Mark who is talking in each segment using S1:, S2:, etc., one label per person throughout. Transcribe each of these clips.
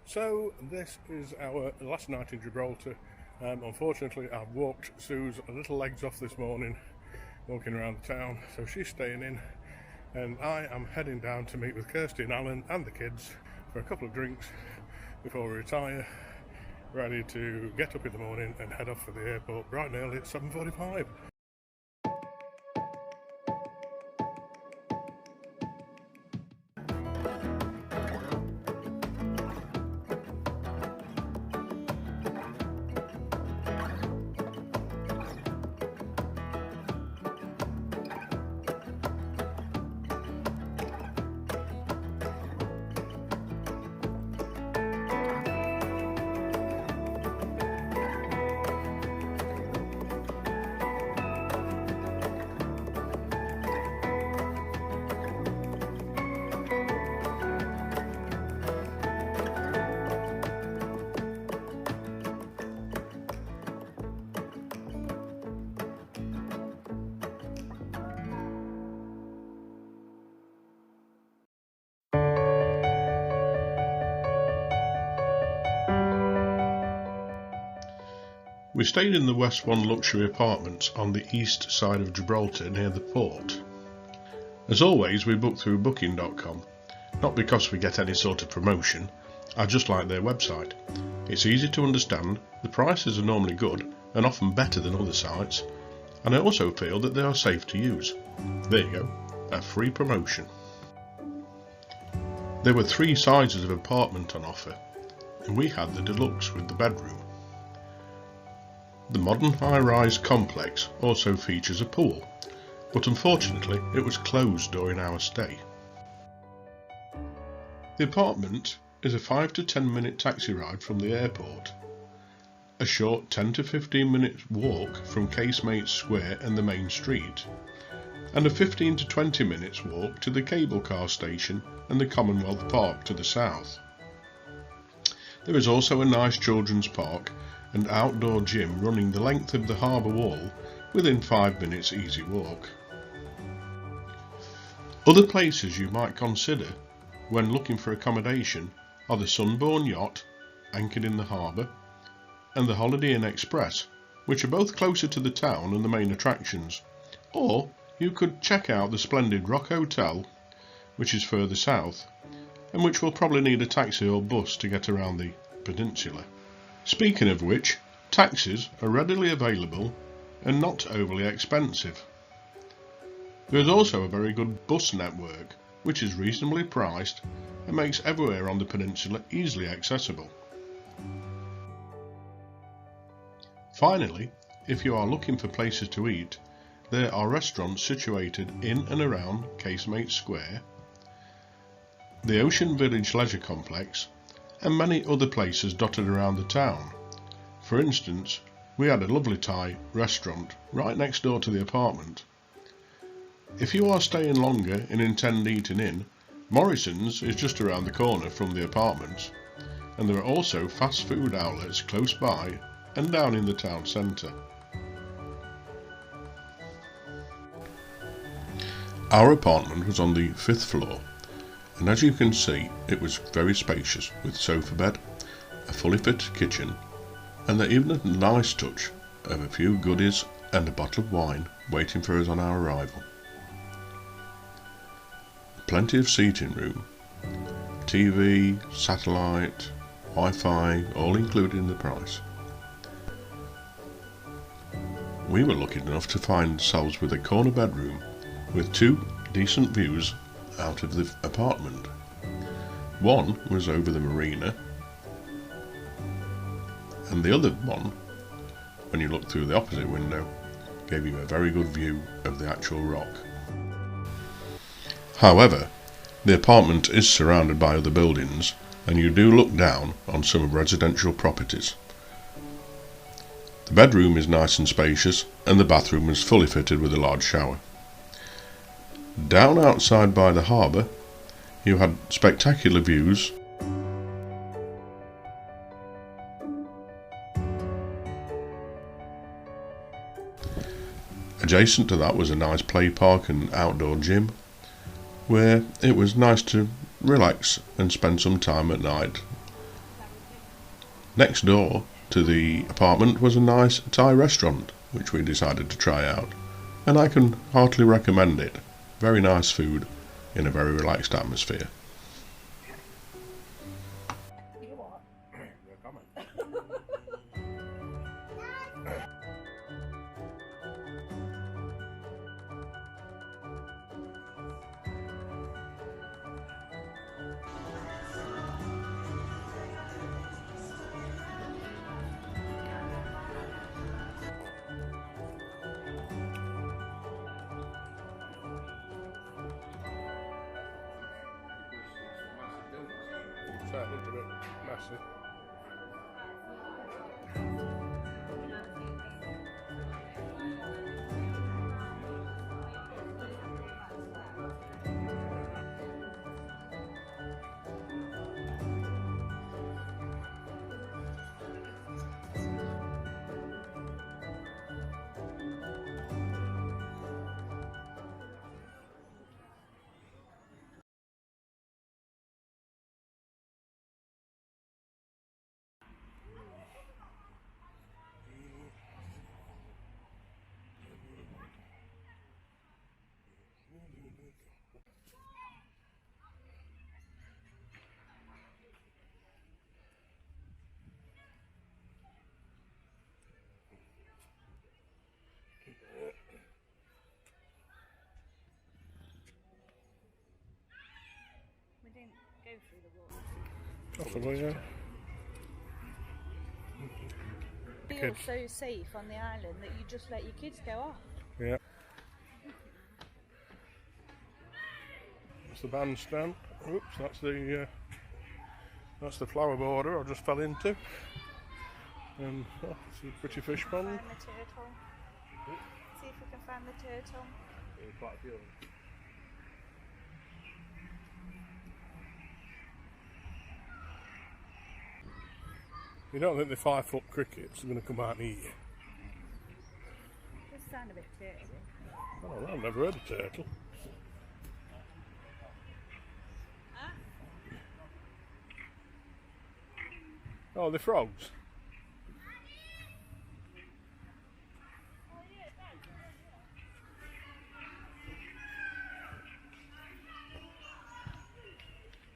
S1: So this is our last night in Gibraltar. Unfortunately, I've walked Sue's little legs off this morning, walking around the town, so she's staying in, and I am heading down to meet with Kirsty and Alan and the kids for a couple of drinks before we retire, ready to get up in the morning and head off for the airport bright and early at 7:45. We stayed in the West One luxury apartments on the east side of Gibraltar near the port. As always, we booked through booking.com, not because we get any sort of promotion, I just like their website. It's easy to understand, the prices are normally good and often better than other sites, and I also feel that they are safe to use. There you go, a free promotion. There were 3 sizes of apartment on offer, and we had the deluxe with the bedroom. The modern high-rise complex also features a pool, but unfortunately it was closed during our stay. The apartment is a 5 to 10 minute taxi ride from the airport, a short 10 to 15 minute walk from Casemate Square and the main street, and a 15 to 20 minutes walk to the cable car station and the Commonwealth Park to the south. There is also a nice children's park and outdoor gym running the length of the harbour wall within 5 minutes easy walk. Other places you might consider when looking for accommodation are the Sunborn Yacht, anchored in the harbour, and the Holiday Inn Express, which are both closer to the town and the main attractions, or you could check out the splendid Rock Hotel, which is further south, and which will probably need a taxi or bus to get around the peninsula. Speaking of which, taxis are readily available and not overly expensive. There is also a very good bus network, which is reasonably priced and makes everywhere on the peninsula easily accessible. Finally, if you are looking for places to eat, there are restaurants situated in and around Casemate Square, the Ocean Village Leisure Complex, and many other places dotted around the town. For instance, we had a lovely Thai restaurant right next door to the apartment. If you are staying longer and intend eating in, Morrison's is just around the corner from the apartments, and there are also fast food outlets close by and down in the town centre. Our apartment was on the 5th floor, and as you can see it was very spacious with sofa bed, a fully fitted kitchen, and there even a nice touch of a few goodies and a bottle of wine waiting for us on our arrival. Plenty of seating room, TV, satellite, Wi-Fi, all included in the price. We were lucky enough to find ourselves with a corner bedroom with 2 decent views out of the apartment. One was over the marina, and the other one, when you looked through the opposite window, gave you a very good view of the actual rock. However, the apartment is surrounded by other buildings, and you do look down on some residential properties. The bedroom is nice and spacious, and the bathroom is fully fitted with a large shower. Down outside by the harbour, you had spectacular views. Adjacent to that was a nice play park and outdoor gym, where it was nice to relax and spend some time at night Next door to the apartment was a nice Thai restaurant, which we decided to try out, and I can heartily recommend it. Very nice food in a very relaxed atmosphere. That looked a bit massive.
S2: We didn't go through the water.
S1: Possibly, yeah.
S2: Feel so safe on the island that you just let your kids go off.
S1: Yeah. That's the bandstand. Oops, that's the flower border I just fell into. And it's a pretty fish pond.
S2: Find the turtle. See if we can find the turtle.
S3: Yeah, quite a few of them.
S1: You don't think the 5-foot crickets are going to come out and eat you?
S2: They sound a bit turtle.
S1: I don't know, I've never heard of turtle.
S2: Huh?
S1: Oh, the frogs.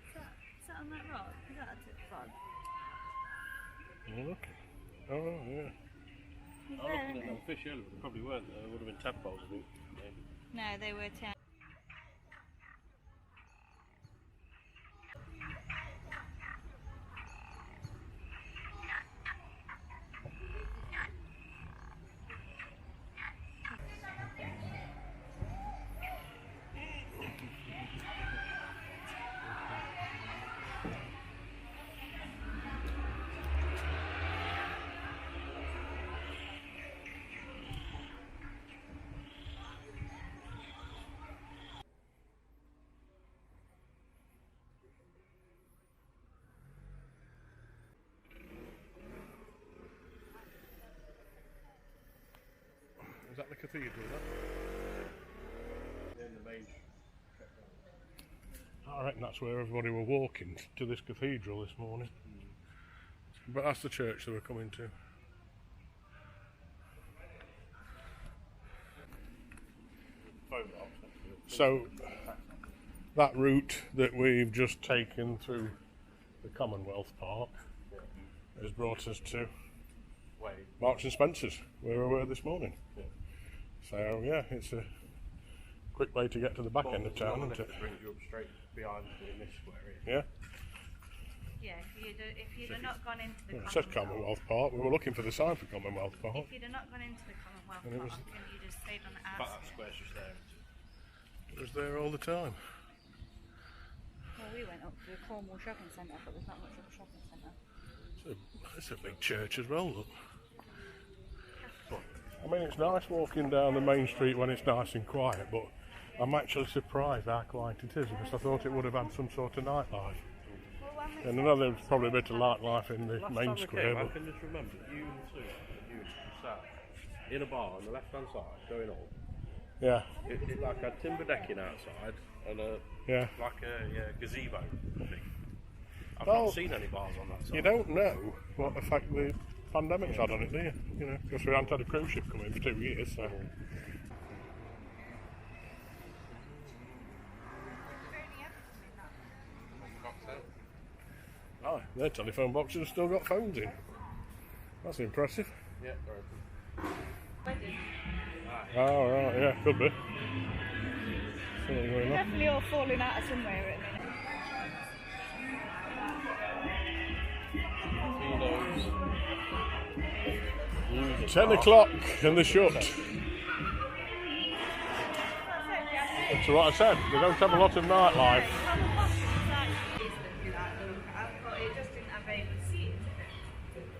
S2: Is that on that rock? Is that a frog?
S1: Oh, look. Oh, yeah.
S2: He's
S3: I
S2: there,
S3: looked
S2: isn't
S3: at them
S2: he?
S3: fish earlier, but they probably weren't there. They would have been tadpoles, I think. Maybe.
S2: No, they were 10.
S1: Is that the cathedral, that?
S3: In the main.
S1: I reckon that's where everybody were walking to this cathedral this morning. But that's the church they were coming to. So that route that we've just taken through the Commonwealth Park has brought us to Marks and Spencer's, where we were this morning. So yeah, it's a quick way to get to the back end of town, isn't it?
S3: It brings you up straight behind in this square here.
S1: Yeah.
S2: Yeah, if you'd have not gone into the
S1: It says Commonwealth Park. We were looking for the sign for Commonwealth Park.
S2: If you'd have not gone into the Commonwealth
S1: And it was-
S2: Park and you'd have stayed on the
S3: In fact, that
S2: outside.
S3: square's just there.
S1: It was there all the time.
S2: Well, we went up to the Cornwall Shopping Centre, but there's not much of a shopping centre.
S1: It's a big church as well, look. I mean, it's nice walking down the main street when it's nice and quiet, but I'm actually surprised how quiet it is, because I thought it would have had some sort of nightlife.
S2: Well, when we
S1: And I know there's probably a bit of nightlife in the
S3: Last
S1: main
S3: time we
S1: square,
S3: came, I
S1: but
S3: can just remember you and Sue, you sat in a bar on the left-hand side, going on.
S1: yeah,
S3: It like had timber decking outside and
S1: yeah.
S3: like a gazebo thing. I've
S1: Well,
S3: not seen any bars on that side.
S1: You don't know what effect the pandemic's had on it, do you? You know, because we haven't had a cruise ship come in for 2 years, so. Oh, their telephone boxes have still got phones in. That's impressive.
S3: Yeah, they're open.
S1: Oh, right, yeah, could be. Something going on.
S2: Definitely all falling out of somewhere at the minute.
S1: 10 o'clock and they're shut. That's what I said, they don't have a lot of nightlife.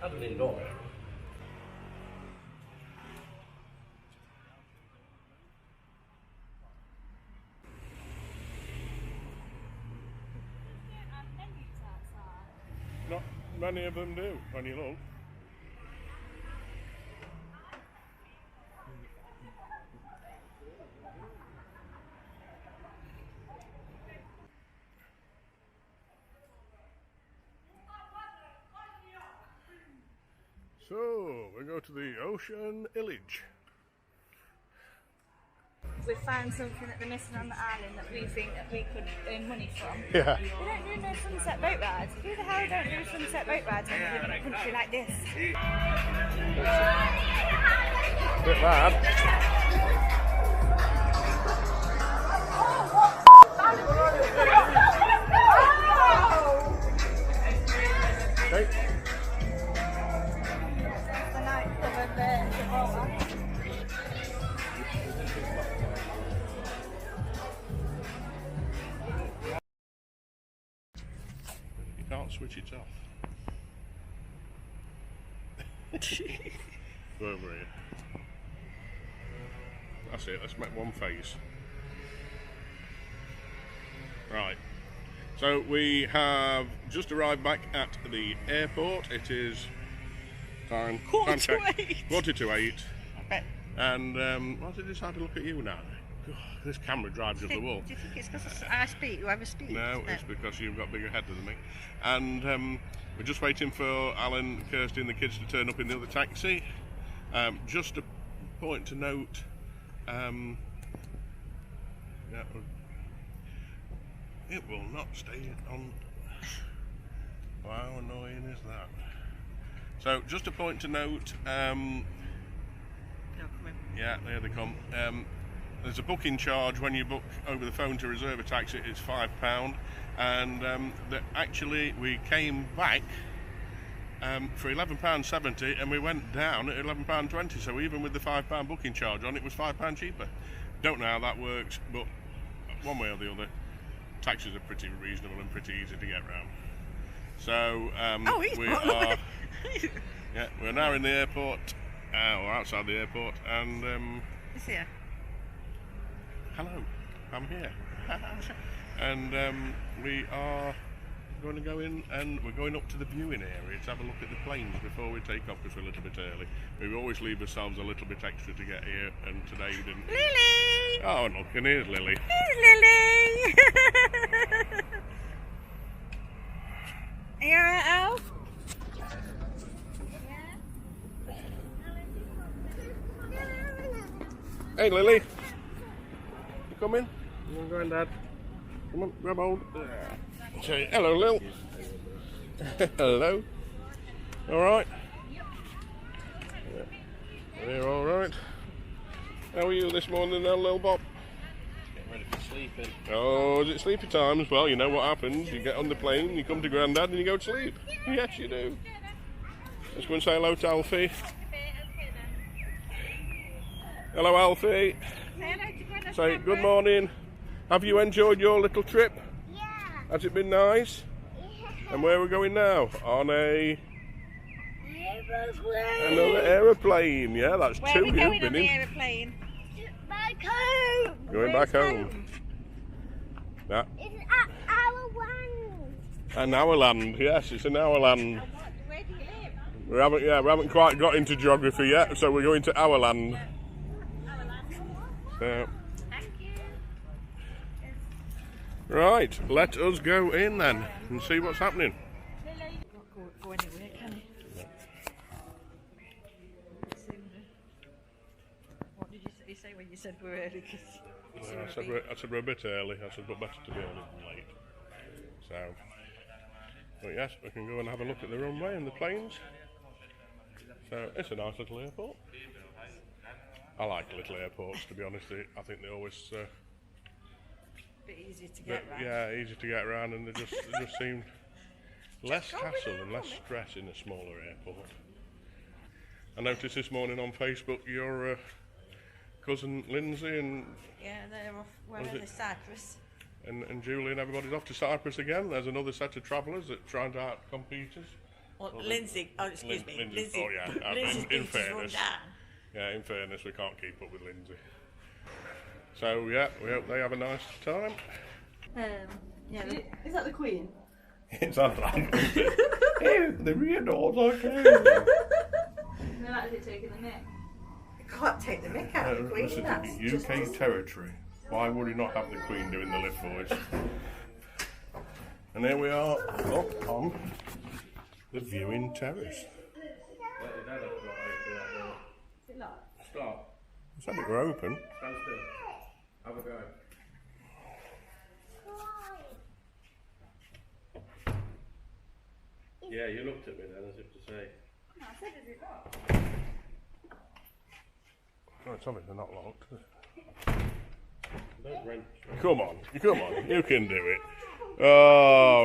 S3: Had an indoor.
S1: Not many of them do, when you look. So, we go to the Ocean Village.
S2: We found something that they're missing on the island that we think that we could earn money from.
S1: Yeah.
S2: They don't do no sunset boat rides. Who the hell don't do sunset boat rides when they live in a country like this?
S1: Bit bad. Okay.
S2: The nightclub of Gibraltar.
S1: You can't switch it off. Go over here. That's it, let's make one face. Right. So we have just arrived back at the airport. It is time.
S2: Quarter to
S1: check.
S2: 8.
S1: 8:45.
S2: Okay.
S1: And why did I decide to look at you now? God, this camera drives up the wall.
S2: Do you think it's because I speak, whoever speaks?
S1: No, it's because you've got bigger head than me. And we're just waiting for Alan, Kirsty and the kids to turn up in the other taxi. Just a point to note, yeah, it will not stay on. How annoying is that? So just a point to note, yeah, there they come. There's a booking charge when you book over the phone to reserve a taxi. It's £5, and actually we came back for £11.70 and we went down at £11.20. So even with the £5 booking charge on, it was £5 cheaper. Don't know how that works, but one way or the other, taxis are pretty reasonable and pretty easy to get round. So we're now in the airport, or outside the airport, and
S2: It's here.
S1: hello, I'm here. And we are going to go in, and we're going up to the viewing area to have a look at the planes before we take off, because we're a little bit early. We always leave ourselves a little bit extra to get here, and today we didn't.
S2: Lily!
S1: Oh, look, and here's Lily.
S2: Here's Lily! Are you alright, Al?
S1: Hey, Lily. You coming? Come on, Grandad. Come on, grab hold. Say hello, Lil. Hello. All right. You're all right. How are you this morning, now, Lil Bob?
S3: Getting ready for sleeping.
S1: Oh, is it sleepy time as well? You know what happens. You get on the plane, you come to Grandad, and you go to sleep. Yes, you do. Let's go and say hello to Alfie. Hello, Alfie. Say good morning. Have you enjoyed your little trip?
S4: Yeah.
S1: Has it been nice?
S4: Yeah.
S1: And where are we going now? On a
S4: Aeroplane.
S1: another aeroplane. Yeah, that's
S2: Where
S1: two
S2: are we
S1: you've
S2: going
S1: been
S2: on the
S1: in.
S2: aeroplane?
S4: Back home.
S1: Going back home. Yeah.
S4: It's our one.
S1: An hour land. Yes, it's an hour land.
S2: Where do you live?
S1: We haven't quite got into geography yet, so we're going to our land.
S2: Thank you.
S1: Right, let us go in then and see what's happening.
S2: go anywhere, can he?
S3: No.
S2: What did you say when you said we're early?
S3: I said we're a bit early. I said, but better to be early than late. So, but yes, we can go and have a look at the runway and the planes. So it's a nice little airport. I like little airports, to be honest. I think they always
S2: bit easier to get around.
S3: yeah, easy to get around, and they just seem less hassle and less stress in a smaller airport. I noticed this morning on Facebook your cousin Lindsay and
S2: they're off. Well, in Cyprus.
S3: And Julie and everybody's off to Cyprus again. There's another set of travellers that trying to out-compete us.
S2: Well, Lindsay. Oh, excuse me. Lindsay.
S3: Oh yeah.
S2: Lindsay's
S3: in fairness. Yeah, in fairness, we can't keep up with Lindsay. So yeah, we hope they have a nice time.
S2: Yeah. Is that the Queen?
S3: It's like the rear doors okay.
S2: They're actually taking the mick.
S5: You can't take the mick out of the Queen.
S3: Listen,
S5: That's
S3: UK territory. Why would he not have the Queen doing the lift voice? And here we are up on the viewing terrace. Start. I said it were open. Stand still. Have a go. Yeah, you looked at me then as if to say.
S2: No, I said, is it locked?
S3: Oh, it's obviously not locked. Don't wrench. Come on, you can do it. Oh,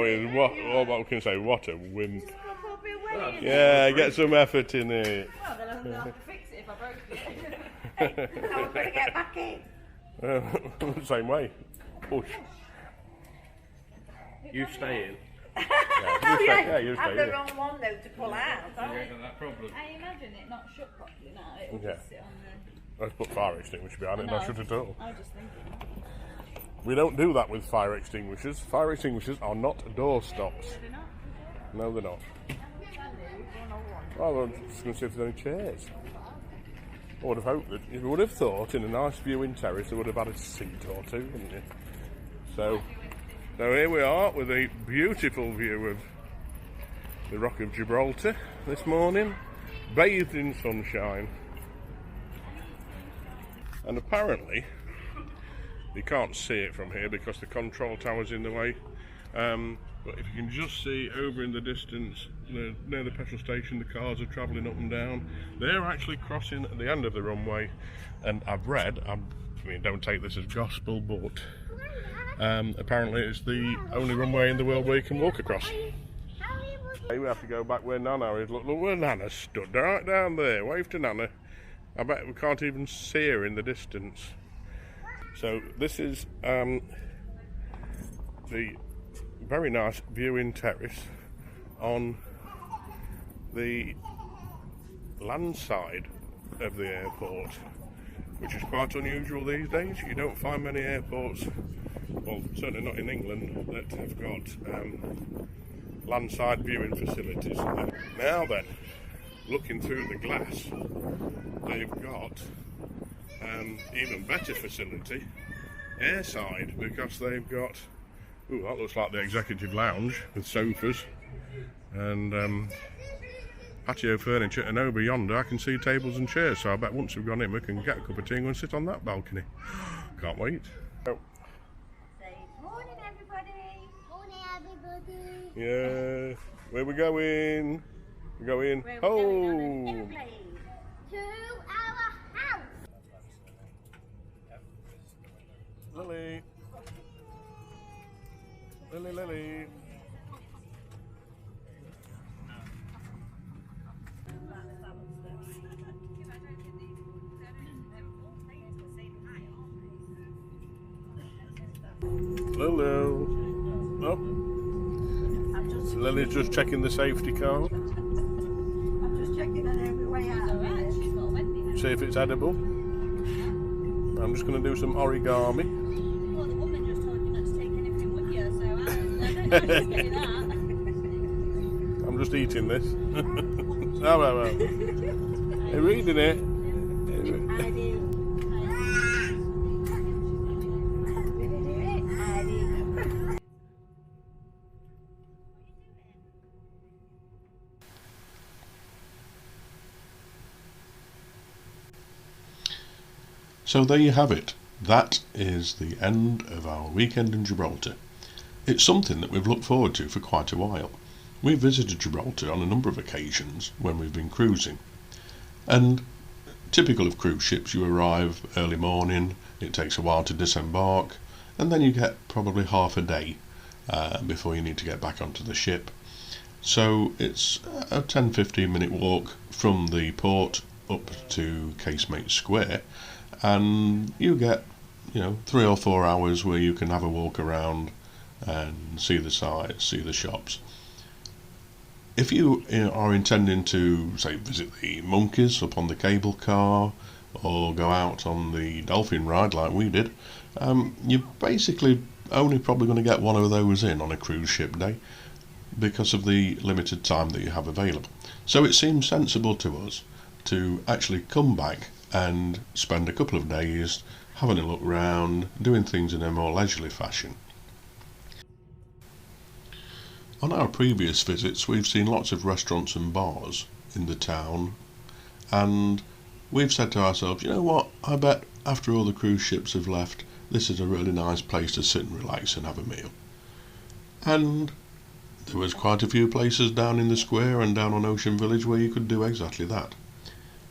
S3: what can I say? What a wimp. Yeah, get some effort in it.
S2: Well, then I'm going to have to fix it if I broke it.
S5: how we're going to get back in.
S3: Same way. Push. You stay in. You
S5: I'm
S3: stay
S5: the
S3: in.
S5: wrong one though to pull out.
S3: You ain't got that problem.
S2: I imagine it not shut properly now. It'll just sit on
S3: Let's put fire extinguisher behind it, not shut at all.
S2: I was just thinking.
S3: We don't do that with fire extinguishers. Fire extinguishers are not door stops.
S2: They're not?
S3: No, they're not. Oh, I'm just going to see if there's any chairs. I would have hoped that you would have thought in a nice viewing terrace they would have had a seat or two, wouldn't you? So here we are with a beautiful view of the Rock of Gibraltar this morning, bathed in sunshine. And apparently, you can't see it from here because the control tower's in the way. But if you can just see over in the distance, near the petrol station, the cars are travelling up and down. They're actually crossing at the end of the runway. And I've read, I mean, don't take this as gospel, but apparently it's the only runway in the world where you can walk across. Hey, we have to go back where Nana is. Look where Nana stood, right down there. Wave to Nana. I bet we can't even see her in the distance. So this is the very nice viewing terrace on the land side of the airport, which is quite unusual these days. You don't find many airports, well certainly not in England, that have got landside viewing facilities. Now then, looking through the glass, they've got even better facility airside, because they've got, ooh, that looks like the executive lounge with sofas and patio furniture, and over yonder I can see tables and chairs, so I bet once we've gone in we can get a cup of tea and go and sit on that balcony. Can't wait. Oh.
S4: Say morning, everybody. Morning, everybody.
S3: Yeah, where we going? We're going
S4: Where
S3: home.
S4: we're going on an airplane to our house.
S3: Lily. Lily. Lulu. Oh. Lily's just checking the safety code.
S5: I'm just checking on every way out.
S3: See if it's edible. I'm just going to do some origami.
S2: Well, the woman just told you not to take anything with you, so I don't know if she's getting that.
S3: I'm just eating this. Well. You're reading it.
S5: I do.
S1: So there you have it. That is the end of our weekend in Gibraltar. It's something that we've looked forward to for quite a while. We've visited Gibraltar on a number of occasions when we've been cruising. And typical of cruise ships, you arrive early morning, it takes a while to disembark, and then you get probably half a day before you need to get back onto the ship. So it's a 10-15 minute walk from the port up to Casemate Square, and you get 3 or 4 hours where you can have a walk around and see the sights, see the shops. If you are intending to, say, visit the monkeys up on the cable car or go out on the dolphin ride like we did, you're basically only probably going to get one of those in on a cruise ship day because of the limited time that you have available. So it seems sensible to us to actually come back and spend a couple of days having a look round, doing things in a more leisurely fashion. On our previous visits, we've seen lots of restaurants and bars in the town, and we've said to ourselves, you know what, I bet after all the cruise ships have left, this is a really nice place to sit and relax and have a meal. And there was quite a few places down in the square and down on Ocean Village where you could do exactly that.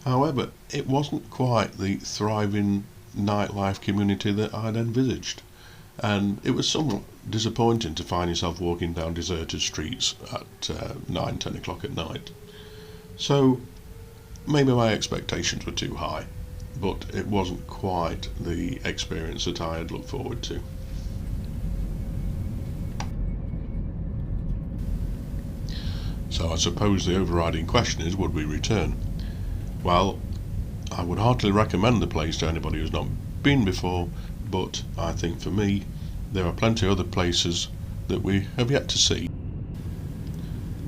S1: However, it wasn't quite the thriving nightlife community that I'd envisaged, and it was somewhat disappointing to find yourself walking down deserted streets at 9-10 o'clock at night. So maybe my expectations were too high, but it wasn't quite the experience that I had looked forward to. So I suppose the overriding question is, would we return? Well, I would heartily recommend the place to anybody who's not been before, but I think for me there are plenty of other places that we have yet to see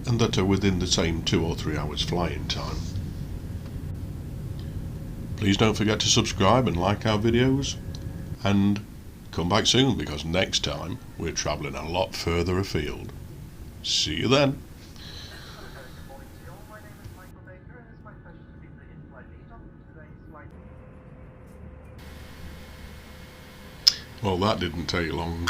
S1: and that are within the same 2 or 3 hours flying time. Please don't forget to subscribe and like our videos, and come back soon because next time we're travelling a lot further afield. See you then. Well, that didn't take long.